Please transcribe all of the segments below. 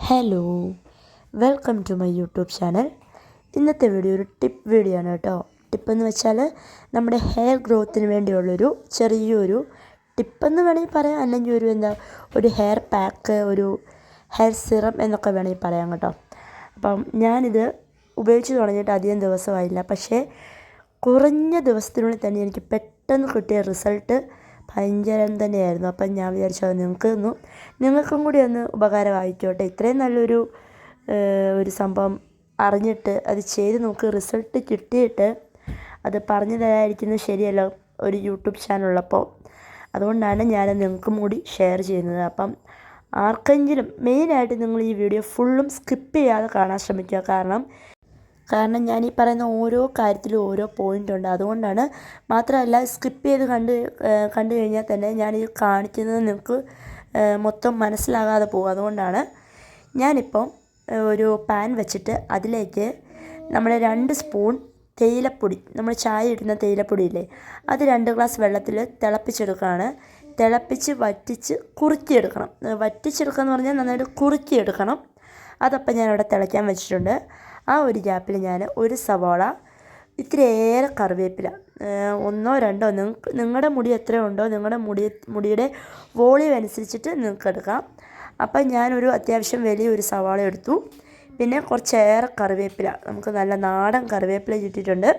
Hello, welcome to my YouTube channel. ഇന്നത്തെ video ഒരു tip video ആണ് കേട്ടോ. ടിപ്പെന്ന് വെച്ചാൽ നമ്മുടെ ഹെയർ ഗ്രോത്തിന് വേണ്ടിയുള്ളൊരു ചെറിയൊരു ടിപ്പെന്ന് വേണമെങ്കിൽ പറയാം, അല്ലെങ്കിൽ ഒരു ഹെയർ പാക്ക്, ഒരു ഹെയർ സിറം എന്നൊക്കെ വേണമെങ്കിൽ പറയാം കേട്ടോ. അപ്പം ഞാനിത് ഉപയോഗിച്ച് തുടങ്ങിയിട്ട് അധികം ദിവസമായില്ല, പക്ഷേ കുറഞ്ഞ ദിവസത്തിനുള്ളിൽ തന്നെ എനിക്ക് പെട്ടെന്ന് കിട്ടിയ റിസൾട്ട് ഭയങ്കരം തന്നെയായിരുന്നു. അപ്പം ഞാൻ വിചാരിച്ചത് നിങ്ങൾക്കും കൂടി ഒന്ന് ഉപകാരമായിക്കോട്ടെ. ഇത്രയും നല്ലൊരു സംഭവം അറിഞ്ഞിട്ട് അത് ചെയ്ത് നോക്ക്. റിസൾട്ട് കിട്ടിയിട്ട് അത് പറഞ്ഞു തരാതിരിക്കുന്നത് ശരിയല്ല ഒരു യൂട്യൂബ് ചാനലുള്ളപ്പോൾ. അതുകൊണ്ടാണ് ഞാൻ നിങ്ങൾക്കും കൂടി ഷെയർ ചെയ്യുന്നത്. അപ്പം ആർക്കെങ്കിലും മെയിനായിട്ട് നിങ്ങൾ ഈ വീഡിയോ ഫുള്ളും സ്കിപ്പ് ചെയ്യാതെ കാണാൻ ശ്രമിക്കുക. കാരണം ഞാൻ ഈ പറയുന്ന ഓരോ കാര്യത്തിലും ഓരോ പോയിൻ്റ് ഉണ്ട്. അതുകൊണ്ടാണ്. മാത്രമല്ല, സ്കിപ്പ് ചെയ്ത് കണ്ടു കഴിഞ്ഞാൽ തന്നെ ഞാനീ കാണിക്കുന്നത് നിങ്ങൾക്ക് മൊത്തം മനസ്സിലാകാതെ പോകും. അതുകൊണ്ടാണ് ഞാനിപ്പം ഒരു പാൻ വെച്ചിട്ട് അതിലേക്ക് നമ്മുടെ 2 സ്പൂൺ തേയിലപ്പൊടി, നമ്മൾ ചായ ഇടുന്ന തേയിലപ്പൊടിയില്ലേ, അത് 2 ഗ്ലാസ് വെള്ളത്തിൽ തിളപ്പിച്ചെടുക്കുകയാണ്. തിളപ്പിച്ച് വറ്റിച്ച് കുറുക്കിയെടുക്കണം. വറ്റിച്ചെടുക്കുക എന്ന് പറഞ്ഞാൽ നന്നായിട്ട് കുറുക്കിയെടുക്കണം. അതപ്പം ഞാനവിടെ തിളയ്ക്കാൻ വെച്ചിട്ടുണ്ട്. ആ ഒരു ഗ്യാപ്പിൽ ഞാൻ ഒരു സവാള, ഇത്തിരിയേറെ കറിവേപ്പില, 1 2 നിങ്ങളുടെ മുടി എത്രയുണ്ടോ നിങ്ങളുടെ മുടിയുടെ വോളിയം അനുസരിച്ചിട്ട് നിങ്ങൾക്ക് എടുക്കാം. അപ്പം ഞാനൊരു അത്യാവശ്യം വലിയൊരു സവാള എടുത്തു. പിന്നെ കുറച്ചേറെ കറിവേപ്പില, നമുക്ക് നല്ല നാടൻ കറിവേപ്പില കിട്ടിയിട്ടുണ്ട്.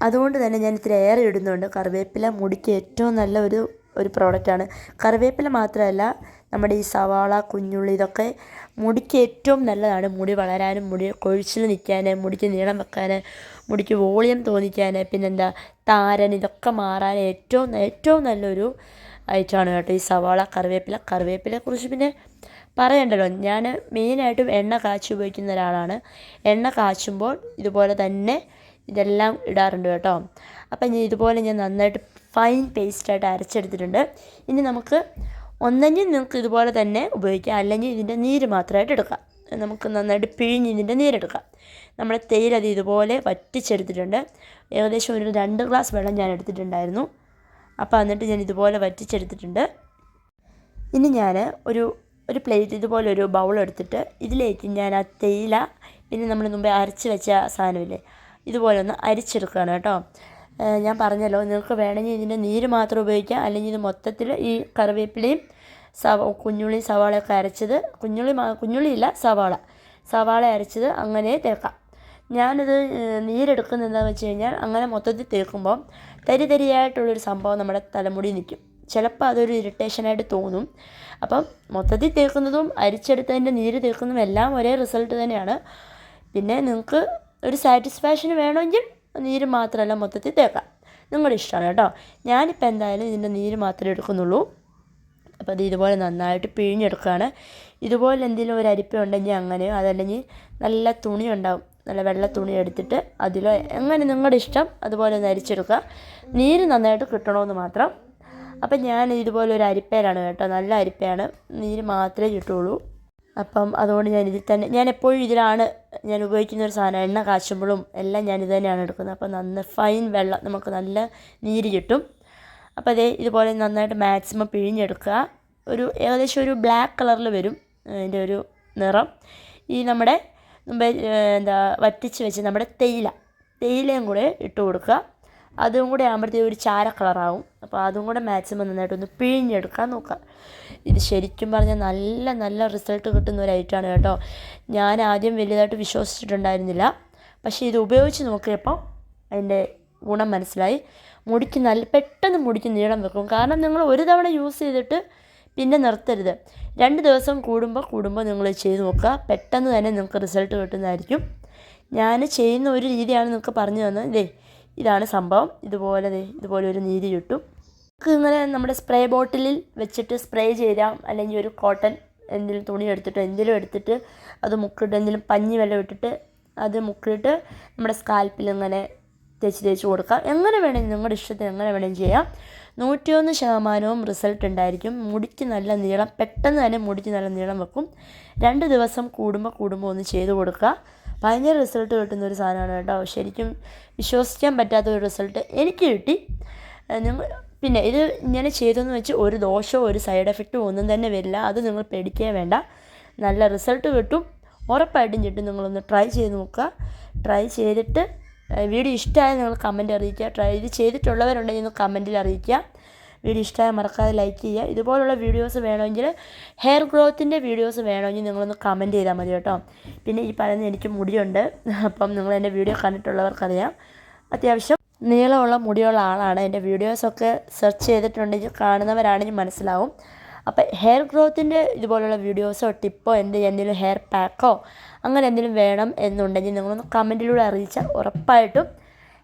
അതുകൊണ്ട് തന്നെ ഞാൻ ഇത്തിരിയേറെ ഇടുന്നുണ്ട്. കറിവേപ്പില മുടിക്ക് ഏറ്റവും നല്ല ഒരു പ്രോഡക്റ്റാണ്. കറിവേപ്പില മാത്രമല്ല, നമ്മുടെ ഈ സവാള, കുഞ്ഞുള്ളി, ഇതൊക്കെ മുടിക്ക് ഏറ്റവും നല്ലതാണ്. മുടി വളരാനും, മുടി കൊഴിച്ചിൽ നിൽക്കാൻ, മുടിക്ക് നീളം വെക്കാൻ, മുടിക്ക് വോളിയം തോന്നിക്കാൻ, പിന്നെന്താ താരൻ, ഇതൊക്കെ മാറാൻ ഏറ്റവും നല്ലൊരു ഐറ്റമാണ് കേട്ടോ ഈ സവാള, കറിവേപ്പിലയെക്കുറിച്ച് പിന്നെ പറയണ്ടല്ലോ. ഞാൻ മെയിനായിട്ടും എണ്ണ കാച്ചി ഉപയോഗിക്കുന്ന ഒരാളാണ്. എണ്ണ കാച്ചുമ്പോൾ ഇതുപോലെ തന്നെ ഇതെല്ലാം ഇടാറുണ്ട് കേട്ടോ. അപ്പം ഇതുപോലെ ഞാൻ നന്നായിട്ട് ഫൈൻ പേസ്റ്റായിട്ട് അരച്ചെടുത്തിട്ടുണ്ട്. ഇനി നമുക്ക് ഒന്നെങ്കിൽ നിങ്ങൾക്ക് ഇതുപോലെ തന്നെ ഉപയോഗിക്കാം, അല്ലെങ്കിൽ ഇതിൻ്റെ നീര് മാത്രമായിട്ട് എടുക്കാം. നമുക്ക് നന്നായിട്ട് പിഴിഞ്ഞ് ഇതിൻ്റെ നീരെടുക്കാം. നമ്മുടെ തേയില അത് ഇതുപോലെ വറ്റിച്ചെടുത്തിട്ടുണ്ട്. ഏകദേശം ഒരു 2 ഗ്ലാസ് വെള്ളം ഞാൻ എടുത്തിട്ടുണ്ടായിരുന്നു. അപ്പോൾ എന്നിട്ട് ഞാൻ ഇതുപോലെ വറ്റിച്ചെടുത്തിട്ടുണ്ട്. ഇനി ഞാൻ ഒരു പ്ലേറ്റ്, ഇതുപോലെ ഒരു ബൗൾ എടുത്തിട്ട് ഇതിലേക്ക് ഞാൻ ആ തേയില, പിന്നെ നമ്മൾ മുമ്പേ അരച്ച് വെച്ച സാധനമില്ലേ, ഇതുപോലെ ഒന്ന് അരിച്ചെടുക്കുകയാണ് കേട്ടോ. ഞാൻ പറഞ്ഞല്ലോ, നിങ്ങൾക്ക് വേണമെങ്കിൽ ഇതിൻ്റെ നീര് മാത്രം ഉപയോഗിക്കാം, അല്ലെങ്കിൽ ഇത് മൊത്തത്തിൽ ഈ കറിവേപ്പിലയും കുഞ്ഞുള്ളിയും സവാളയൊക്കെ അരച്ചത്, കുഞ്ഞുള്ളിയില്ല സവാള അരച്ചത് അങ്ങനെ തേക്കാം. ഞാനിത് നീരെടുക്കുന്നത് എന്താണെന്ന് വെച്ച് കഴിഞ്ഞാൽ, അങ്ങനെ മൊത്തത്തിൽ തേക്കുമ്പം തരിയായിട്ടുള്ളൊരു സംഭവം നമ്മുടെ തലമുടി നിൽക്കും. ചിലപ്പോൾ അതൊരു ഇറിറ്റേഷനായിട്ട് തോന്നും. അപ്പം മൊത്തത്തിൽ തേക്കുന്നതും അരിച്ചെടുത്തതിൻ്റെ നീര് തേക്കുന്നതും എല്ലാം ഒരേ റിസൾട്ട് തന്നെയാണ്. പിന്നെ നിങ്ങൾക്ക് ഒരു സാറ്റിസ്ഫാക്ഷൻ വേണമെങ്കിൽ നീര് മാത്രമല്ല മൊത്തത്തിൽ തേക്കാം, നിങ്ങളുടെ ഇഷ്ടമാണ് കേട്ടോ. ഞാനിപ്പോൾ എന്തായാലും ഇതിൻ്റെ നീര് മാത്രമേ എടുക്കുന്നുള്ളൂ. അപ്പോൾ അത് ഇതുപോലെ നന്നായിട്ട് പിഴിഞ്ഞെടുക്കുകയാണ്. ഇതുപോലെ എന്തെങ്കിലും ഒരു അരിപ്പ ഉണ്ടെങ്കിൽ അങ്ങനെയോ, അതല്ലെങ്കിൽ നല്ല തുണി ഉണ്ടാവും, നല്ല വെള്ള തുണി എടുത്തിട്ട് അതിലോ, എങ്ങനെ നിങ്ങളുടെ ഇഷ്ടം അതുപോലെ ഒന്ന് അരിച്ചെടുക്കുക. നീര് നന്നായിട്ട് കിട്ടണമെന്ന് മാത്രം. അപ്പം ഞാൻ ഇതുപോലെ ഒരു അരിപ്പയിലാണ് കേട്ടോ, നല്ല അരിപ്പയാണ്, നീര് മാത്രമേ കിട്ടുള്ളൂ. അപ്പം അതുകൊണ്ട് ഞാൻ എപ്പോഴും ഇതിലാണ് ഞാൻ ഉപയോഗിക്കുന്ന ഒരു സാധനം. എണ്ണ കാച്ചുമ്പോഴും എല്ലാം ഞാനിത് തന്നെയാണ് എടുക്കുന്നത്. അപ്പോൾ നന്ന ഫൈൻ വെള്ളം, നമുക്ക് നല്ല നീര് കിട്ടും. അപ്പോൾ ഇതുപോലെ നന്നായിട്ട് മാക്സിമം പിഴിഞ്ഞെടുക്കുക. ഏകദേശം ഒരു ബ്ലാക്ക് കളറിൽ വരും അതിൻ്റെ ഒരു നിറം. ഈ നമ്മുടെ മുമ്പേ വറ്റിച്ച് വെച്ച് നമ്മുടെ തേയിലയും കൂടെ ഇട്ട് കൊടുക്കുക. അതും കൂടെ ആകുമ്പോഴത്തേക്കും ഒരു ചാര കളറാവും. അപ്പോൾ അതും കൂടെ മാക്സിമം നന്നായിട്ടൊന്ന് പിഴിഞ്ഞെടുക്കാൻ നോക്കുക. ഇത് ശരിക്കും പറഞ്ഞാൽ നല്ല റിസൾട്ട് കിട്ടുന്ന ഒരു ഐറ്റമാണ് കേട്ടോ. ഞാൻ ആദ്യം വലുതായിട്ട് വിശ്വസിച്ചിട്ടുണ്ടായിരുന്നില്ല, പക്ഷേ ഇത് ഉപയോഗിച്ച് നോക്കിയപ്പോൾ അതിൻ്റെ ഗുണം മനസ്സിലായി. പെട്ടെന്ന് മുടിക്ക് നീളം വെക്കും. കാരണം നിങ്ങൾ ഒരു തവണ യൂസ് ചെയ്തിട്ട് പിന്നെ നിർത്തരുത്. 2 ദിവസം കൂടുമ്പോൾ നിങ്ങൾ ചെയ്ത് നോക്കുക. പെട്ടെന്ന് തന്നെ നിങ്ങൾക്ക് റിസൾട്ട് കിട്ടുന്നതായിരിക്കും. ഞാൻ ചെയ്യുന്ന ഒരു രീതിയാണ് നിങ്ങൾക്ക് പറഞ്ഞു തന്നത്. ഇതാണ് സംഭവം. ഇതുപോലെ ഒരു നീര് കിട്ടും. നമുക്ക് ഇങ്ങനെ നമ്മുടെ സ്പ്രേ ബോട്ടിലിൽ വെച്ചിട്ട് സ്പ്രേ ചെയ്യാം, അല്ലെങ്കിൽ ഒരു കോട്ടൺ എന്തെങ്കിലും തുണി എടുത്തിട്ട് അത് മുക്കിയിട്ട്, എന്തെങ്കിലും പഞ്ഞി വെള്ളം ഇട്ടിട്ട് അത് മുക്കിയിട്ട് നമ്മുടെ സ്കാൽപ്പിൽ ഇങ്ങനെ തേച്ച് കൊടുക്കാം. എങ്ങനെ വേണമെങ്കിൽ നിങ്ങളുടെ ഇഷ്ടത്തിന് എങ്ങനെ വേണമെങ്കിൽ ചെയ്യാം. 101% റിസൾട്ട് ഉണ്ടായിരിക്കും. മുടിക്ക് നല്ല നീളം, പെട്ടെന്ന് തന്നെ മുടിക്ക് നല്ല നീളം വെക്കും. 2 ദിവസം കൂടുമ്പോൾ ഒന്ന് ചെയ്ത് കൊടുക്കുക. ഭയങ്കര റിസൾട്ട് കിട്ടുന്ന ഒരു സാധനമാണ് കേട്ടോ. ശരിക്കും വിശ്വസിക്കാൻ പറ്റാത്ത ഒരു റിസൾട്ട് എനിക്ക് കിട്ടി. പിന്നെ ഇത് ഇങ്ങനെ ചെയ്തെന്ന് വെച്ച് ഒരു ദോഷമോ ഒരു സൈഡ് എഫക്റ്റും ഒന്നും തന്നെ വരില്ല. അത് നിങ്ങൾ പേടിക്കുകയേ വേണ്ട. നല്ല റിസൾട്ട് കിട്ടും, ഉറപ്പായിട്ടും കിട്ടും. നിങ്ങളൊന്ന് ട്രൈ ചെയ്ത് നോക്കുക. ട്രൈ ചെയ്തിട്ട് വീഡിയോ ഇഷ്ടമായാൽ നിങ്ങൾ കമൻറ്റ് അറിയിക്കുക. ട്രൈ ചെയ്തിട്ടുള്ളവരുണ്ടെങ്കിൽ ഒന്ന് കമൻറ്റിൽ അറിയിക്കുക. വീഡിയോ ഇഷ്ടമായി മറക്കാതെ ലൈക്ക് ചെയ്യുക. ഇതുപോലുള്ള വീഡിയോസ് വേണമെങ്കിൽ, ഹെയർ ഗ്രോത്തിൻ്റെ വീഡിയോസ് വേണമെങ്കിൽ നിങ്ങളൊന്ന് കമൻറ്റ് ചെയ്താൽ മതി കേട്ടോ. പിന്നെ ഈ പറയുന്നത് എനിക്ക് മുടിയുണ്ട്, അപ്പം നിങ്ങൾ എൻ്റെ വീഡിയോ കണ്ടിട്ടുള്ളവർക്കറിയാം അത്യാവശ്യം നീളമുള്ള മുടിയുള്ള ആളാണ്. എൻ്റെ വീഡിയോസൊക്കെ സെർച്ച് ചെയ്തിട്ടുണ്ടെങ്കിൽ കാണുന്നവരാണെങ്കിൽ മനസ്സിലാവും. അപ്പോൾ ഹെയർ ഗ്രോത്തിൻ്റെ ഇതുപോലുള്ള വീഡിയോസോ ടിപ്പോ എന്തെങ്കിലും ഹെയർ പാക്കോ അങ്ങനെ എന്തെങ്കിലും വേണം എന്നുണ്ടെങ്കിൽ നിങ്ങളൊന്ന് കമൻറ്റിലൂടെ അറിയിച്ചാൽ ഉറപ്പായിട്ടും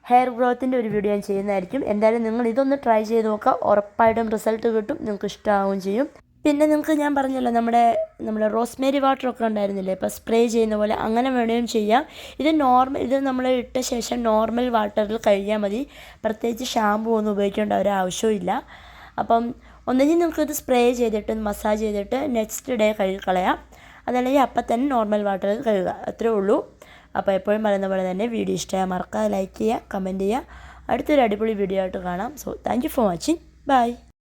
ഹെയർ ഗ്രോത്തിൻ്റെ ഒരു വീഡിയോ ഞാൻ ചെയ്യുന്നതായിരിക്കും. എന്തായാലും നിങ്ങൾ ഇതൊന്ന് ട്രൈ ചെയ്ത് നോക്കുക, ഉറപ്പായിട്ടും റിസൾട്ട് കിട്ടും, നിങ്ങൾക്ക് ഇഷ്ടമാവുകയും ചെയ്യും. പിന്നെ നിങ്ങൾക്ക് ഞാൻ പറഞ്ഞല്ലോ നമ്മുടെ റോസ്മേരി വാട്ടറൊക്കെ ഉണ്ടായിരുന്നില്ലേ, ഇപ്പോൾ സ്പ്രേ ചെയ്യുന്ന പോലെ അങ്ങനെ വേണമെങ്കിലും ചെയ്യാം. ഇത് നമ്മൾ ഇട്ട ശേഷം നോർമൽ വാട്ടറിൽ കഴുകിയാൽ മതി. പ്രത്യേകിച്ച് ഷാമ്പൂ ഒന്നും ഉപയോഗിക്കേണ്ട ഒരു ആവശ്യമില്ല. അപ്പം ഒന്നെങ്കിൽ നിങ്ങൾക്കിത് സ്പ്രേ ചെയ്തിട്ട് മസാജ് ചെയ്തിട്ട് നെക്സ്റ്റ് ഡേ കഴുകിക്കളയാം, അതല്ലെങ്കിൽ അപ്പം തന്നെ നോർമൽ വാട്ടറിൽ കഴുകുക, അത്രേ ഉള്ളൂ. അപ്പോൾ എപ്പോഴും പറയുന്ന പോലെ തന്നെ വീഡിയോ ഇഷ്ടമായി മറക്കാതെ ലൈക്ക് ചെയ്യുക, കമൻറ്റ് ചെയ്യുക. അടുത്തൊരു അടിപൊളി വീഡിയോ ആയിട്ട് കാണാം. So thank you for watching. By.